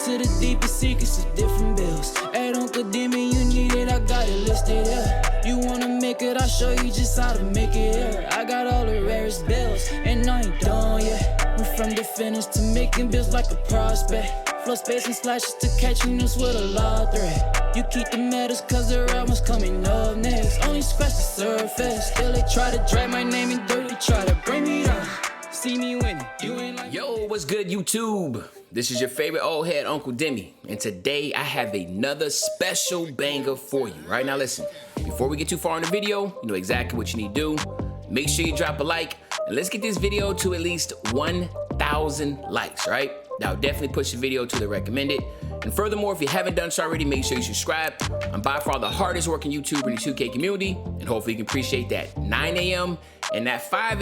to the deepest secrets of different bills. At Uncle Demi, you need it, I got it listed, yeah. You wanna make it, I'll show you just how to make it, yeah. I got all the rarest bills, and I ain't done yet. Went from the finish to making bills like a prospect. Flow space and slashes to catching us with a law threat. You keep the medals cause the round one's coming up next. Only scratch the surface. Still they try to drag my name in dirt. They try to bring me down. See me winning. You ain't like. Yo, what's good, YouTube? This is your favorite old head, Uncle Demi. And today I have another special banger for you. Right now, listen. Before we get too far in the video, you know exactly what you need to do. Make sure you drop a like. And let's get this video to at least 1,000 likes, right? Now, definitely push the video to the recommended. And furthermore, if you haven't done so already, make sure you subscribe. I'm by far the hardest working YouTuber in the 2K community, and hopefully you can appreciate that 9 a.m. and that 5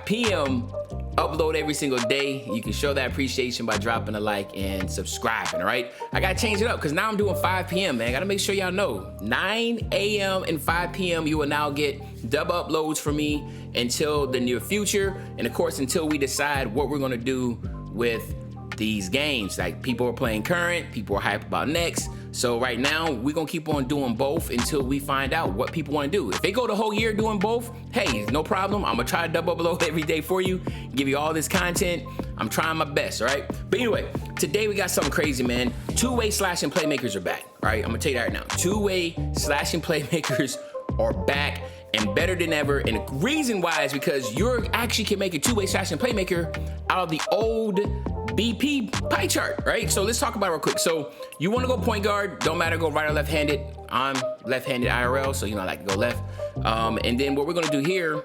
p.m. upload every single day. You can show that appreciation by dropping a like and subscribing, all right? I gotta change it up because now I'm doing 5 p.m., man. I gotta make sure y'all know. 9 a.m. and 5 p.m. you will now get double uploads from me until the near future. And of course, until we decide what we're gonna do with these games. Like, people are playing current, people are hyped about next. So right now we're gonna keep on doing both until we find out what people want to do. If they go the whole year doing both, hey, no problem. I'm gonna try to double upload every day for you, give you all this content. I'm trying my best, all right? But anyway, today we got something crazy, man. Two-way slashing playmakers are back, all right? I'm gonna tell you that right now. Two-way slashing playmakers are back and better than ever. And the reason why is because you actually can make a two-way slashing playmaker out of the old BP pie chart, right? So let's talk about it real quick. So you want to go point guard, don't matter, go right or left-handed. I'm left-handed IRL, so you know I like to go left. And then what we're gonna do here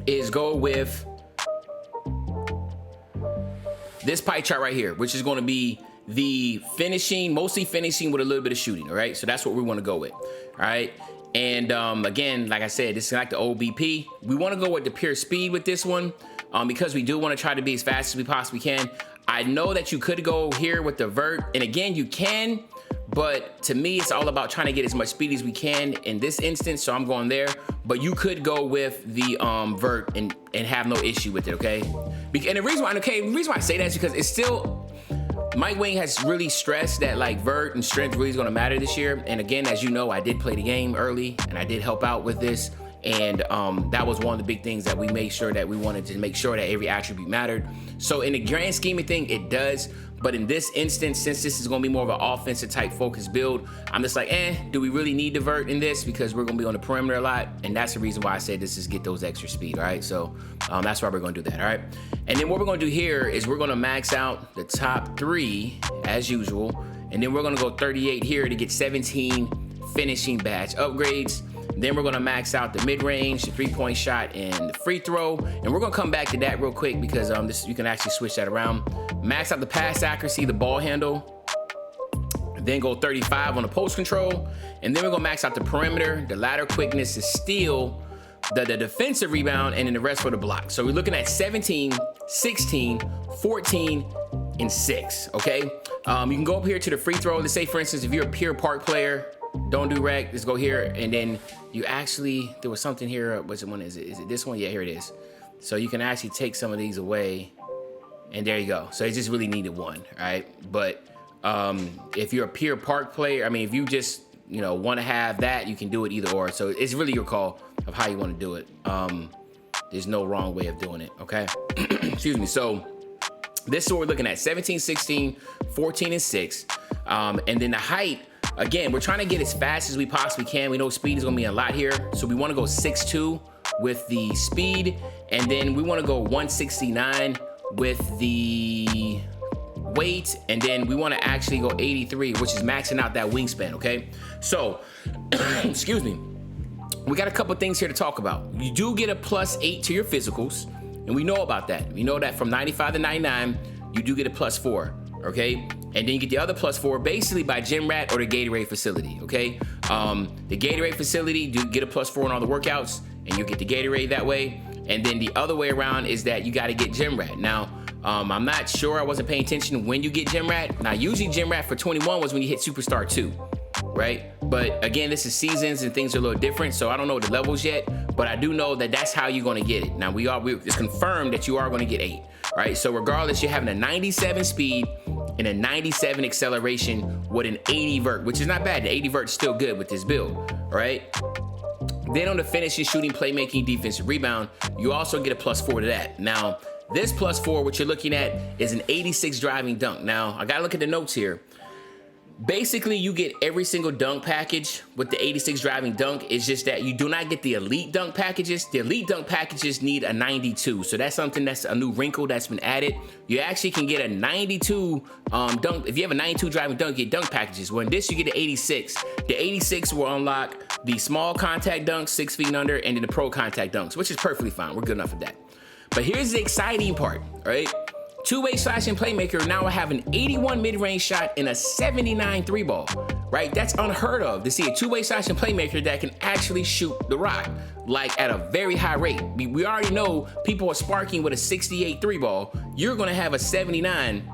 is go with this pie chart right here, which is gonna be the finishing, mostly finishing with a little bit of shooting, all right? So that's what we wanna go with, all right? And again, like I said, this is like the old BP. We wanna go with the pure speed with this one. Because we do want to try to be as fast as we possibly can. I know that you could go here with the vert, and again, you can, but to me, it's all about trying to get as much speed as we can in this instance, so I'm going there. But you could go with the vert and have no issue with it, okay? And the reason why I say that is because it's still, Mike Wing has really stressed that like vert and strength really is going to matter this year. And again, as you know, I did play the game early, and I did help out with this. And that was one of the big things that we made sure that we wanted to make sure that every attribute mattered. So in the grand scheme of things, it does. But in this instance, since this is going to be more of an offensive type focused build, I'm just like, do we really need to vert in this? Because we're going to be on the perimeter a lot. And that's the reason why I said this is get those extra speed, all right? So that's why we're going to do that, all right? And then what we're going to do here is we're going to max out the top 3 as usual. And then we're going to go 38 here to get 17 finishing badge upgrades. Then we're gonna max out the mid-range, the 3-point shot, and the free throw. And we're gonna come back to that real quick because you can actually switch that around. Max out the pass accuracy, the ball handle. Then go 35 on the post control. And then we're gonna max out the perimeter, the ladder quickness, the steal, the defensive rebound, and then the rest for the block. So we're looking at 17, 16, 14, and 6, okay? You can go up here to the free throw. Let's say, for instance, if you're a pure park player, don't do rec, let's go here, and then you actually, there was something here, which one is it? Is it this one? Yeah, here it is. So you can actually take some of these away, and there you go. So it just really needed one, right? But if you're a pure park player, I mean, if you just, you know, want to have that, you can do it either or. So it's really your call of how you want to do it. There's no wrong way of doing it, okay? Excuse me. So this is what we're looking at, 17, 16, 14, and 6. And then the height, again, we're trying to get as fast as we possibly can. We know speed is gonna be a lot here. So we wanna go 6'2" with the speed. And then we wanna go 169 with the weight. And then we wanna actually go 83, which is maxing out that wingspan, okay? So, excuse me. We got a couple things here to talk about. You do get a +8 to your physicals, and we know about that. We know that from 95 to 99, you do get a +4, okay? And then you get the other +4 basically by Gym Rat or the Gatorade facility, okay? The Gatorade facility, do get a +4 on all the workouts, and you get the Gatorade that way. And then the other way around is that you gotta get Gym Rat. Now, I'm not sure, I wasn't paying attention when you get Gym Rat. Now, usually Gym Rat for 21 was when you hit Superstar 2, right? But again, this is seasons and things are a little different, so I don't know the levels yet, but I do know that that's how you're gonna get it. Now, it's confirmed that you are gonna get 8, right? So regardless, you're having a 97 speed, and a 97 acceleration with an 80 vert, which is not bad. The 80 vert is still good with this build, all right? Then on the finishing, shooting, playmaking, defensive rebound, you also get a +4 to that. Now, this +4, what you're looking at is an 86 driving dunk. Now, I gotta look at the notes here. Basically, you get every single dunk package with the 86 driving dunk. It's just that you do not get the elite dunk packages. The elite dunk packages need a 92. So that's something that's a new wrinkle that's been added. You actually can get a 92 dunk. If you have a 92 driving dunk, you get dunk packages. Well, in this, you get an 86. The 86 will unlock the small contact dunks, 6 feet and under, and then the pro contact dunks, which is perfectly fine. We're good enough with that. But here's the exciting part, right? Two-way slashing playmaker now I have an 81 mid-range shot and a 79 3-ball, right? That's unheard of to see a two-way slashing playmaker that can actually shoot the rock, like at a very high rate. We already know people are sparking with a 68 3-ball. You're gonna have a 79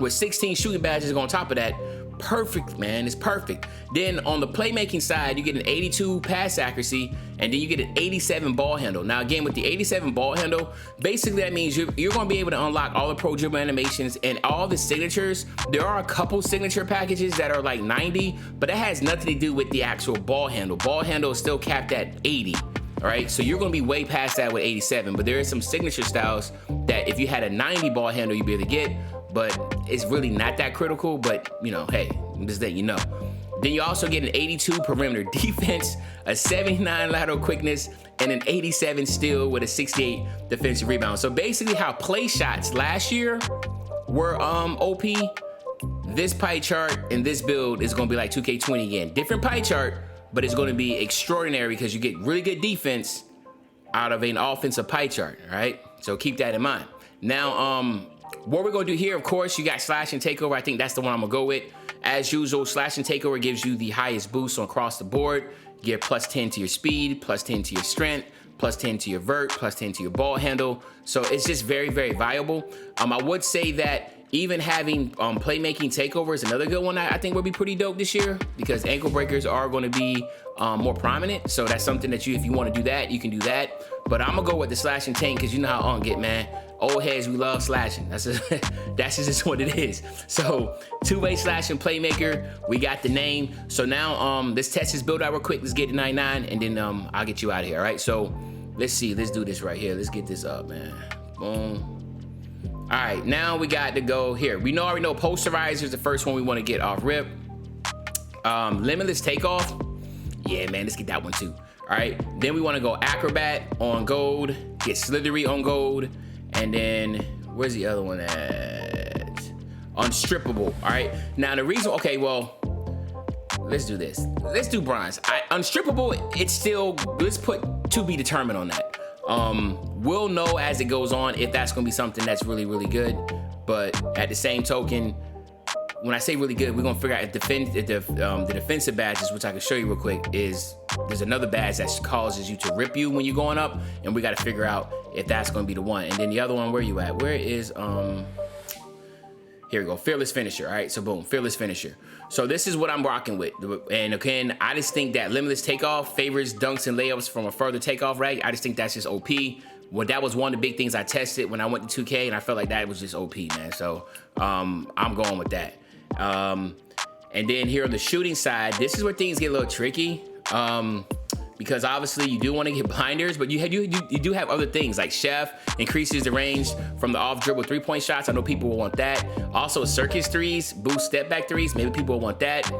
with 16 shooting badges on top of that. Perfect, man, it's perfect. Then on the playmaking side, you get an 82 pass accuracy, and then you get an 87 ball handle. Now again, with the 87 ball handle, basically that means you're gonna be able to unlock all the pro dribble animations and all the signatures. There are a couple signature packages that are like 90, but that has nothing to do with the actual ball handle. Ball handle is still capped at 80. All right, so you're gonna be way past that with 87, but there is some signature styles that if you had a 90 ball handle, you'd be able to get, but it's really not that critical, but you know, hey, just that you know. Then you also get an 82 perimeter defense, a 79 lateral quickness, and an 87 steal with a 68 defensive rebound. So basically how play shots last year were OP, this pie chart and this build is gonna be like 2K20 again. Different pie chart, but it's gonna be extraordinary because you get really good defense out of an offensive pie chart, all right? So keep that in mind. Now, what we're gonna do here, of course, you got slash and takeover. I think that's the one I'm gonna go with. As usual, slash and takeover gives you the highest boost on across the board. You get +10 to your speed, +10 to your strength, +10 to your vert, +10 to your ball handle. So it's just very, very viable. I would say that even having playmaking takeover is another good one I think would be pretty dope this year because ankle breakers are going to be more prominent. So that's something that if you want to do that, you can do that. But I'm gonna go with the slash and tank because you know how on get, man. Old heads, we love slashing. That's just what it is. So two-way slashing playmaker, we got the name. So now let's test this build out real quick. Let's get to 99 and then I'll get you out of here, all right? So let's see, let's do this right here. Let's get this up, man. Boom. All right, now we got to go here. We already know posterizer is the first one we want to get off rip. Limitless takeoff. Yeah, man, let's get that one too. All right, then we want to go acrobat on gold, get slithery on gold, and then where's the other one at? Unstrippable. All right, now the reason, okay, well, let's do this. Let's do bronze. Unstrippable, it's still, let's put to be determined on that. We'll know as it goes on if that's gonna be something that's really, really good. But at the same token, when I say really good, we're gonna figure out if the defensive badges, which I can show you real quick, there's another badge that causes you to rip you when you're going up, and we gotta figure out if that's gonna be the one. And then the other one, where you at? Where is, here we go, fearless finisher. All right, so boom, fearless finisher. So this is what I'm rocking with. And again, I just think that limitless takeoff favors dunks and layups from a further takeoff rate. I just think that's just OP. Well, that was one of the big things I tested when I went to 2K, and I felt like that was just OP, man. So I'm going with that. And then here on the shooting side, this is where things get a little tricky. Because obviously you do want to get blinders, but you do have other things like Chef increases the range from the off dribble 3-point shots. I know people will want that. Also circus threes, boost step back threes. Maybe people will want that.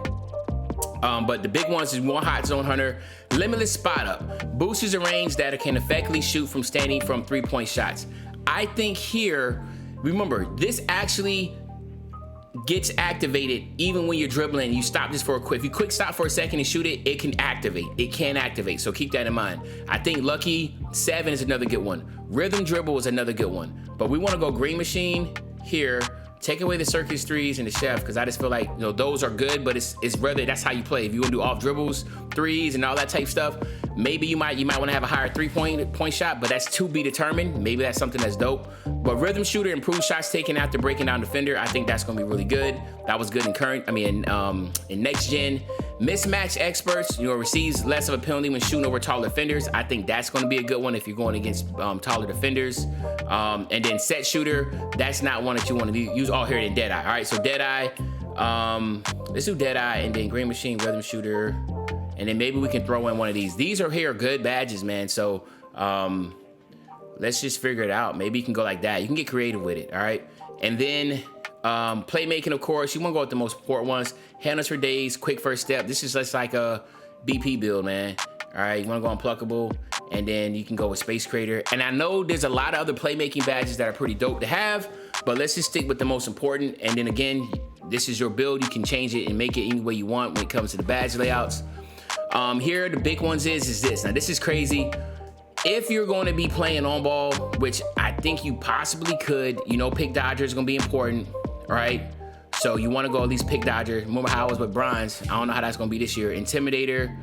But the big ones is more hot zone hunter, limitless spot up, boosts the range that it can effectively shoot from standing from 3-point shots. I think here, remember, this actually gets activated even when you're dribbling. You stop this for a quick, if you quick stop for a second and shoot it, it can activate. It can activate, so keep that in mind. I think Lucky 7 is another good one. Rhythm dribble is another good one. But we want to go green machine here. Take away the circus threes and the Chef, because I just feel like, you know, those are good, but it's rather that's how you play. If you want to do off dribbles, threes, and all that type stuff, maybe you might want to have a higher 3-point shot, but that's to be determined. Maybe that's something that's dope. But rhythm shooter, improved shots taken after breaking down defender. I think that's gonna be really good. That was good in current. I mean, in next gen. Mismatch experts, receives less of a penalty when shooting over taller defenders. I think that's going to be a good one if you're going against taller defenders. And then set shooter, that's not one that you want to use. All here in Deadeye. All right, so Deadeye. Let's do Deadeye and then Green Machine, Rhythm Shooter. And then maybe we can throw in one of these. These are good badges, man. So let's just figure it out. Maybe you can go like that. You can get creative with it, all right? And then playmaking, of course. You want to go with the most important ones. Handles for days, quick first step. This is just like a BP build, man. All right, you want to go unpluckable, and then you can go with Space Creator. And I know there's a lot of other playmaking badges that are pretty dope to have, but let's just stick with the most important. And then again, this is your build. You can change it and make it any way you want when it comes to the badge layouts. Here, the big ones is this. Now, this is crazy. If you're going to be playing on ball, which I think you possibly could, pick dodger is going to be important, all right? So you want to go at least pick dodger. Remember how I was with bronze. I don't know how that's going to be this year. Intimidator.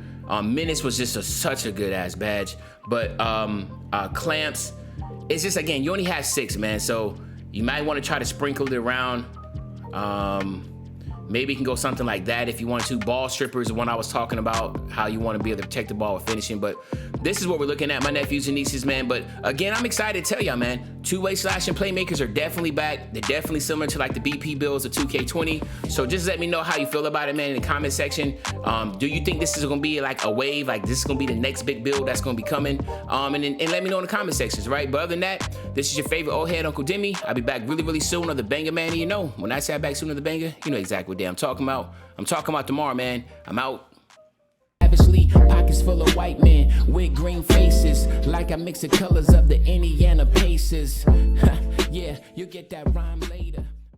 Menace was just such a good ass badge. But clamps, it's just, again, you only have 6, man. So you might want to try to sprinkle it around. Maybe you can go something like that if you want to. Ball strippers, the one I was talking about, how you want to be able to protect the ball with finishing. But this is what we're looking at, my nephews and nieces, man. But again, I'm excited to tell y'all, man, two-way slashing playmakers are definitely back. They're definitely similar to like the BP builds of 2K20. So just let me know how you feel about it, man, in the comment section. Do you think this is going to be like a wave? Like this is going to be the next big build that's going to be coming? And let me know in the comment sections, right? But other than that, this is your favorite old head, Uncle Demi. I'll be back really, really soon on the banger, man. And when I say back soon on the banger, you know exactly what day I'm talking about. I'm talking about tomorrow, man. I'm out. Lavishly, pockets full of white men with green faces, like I mix the colors of the Indiana Pacers. Yeah, you get that rhyme later.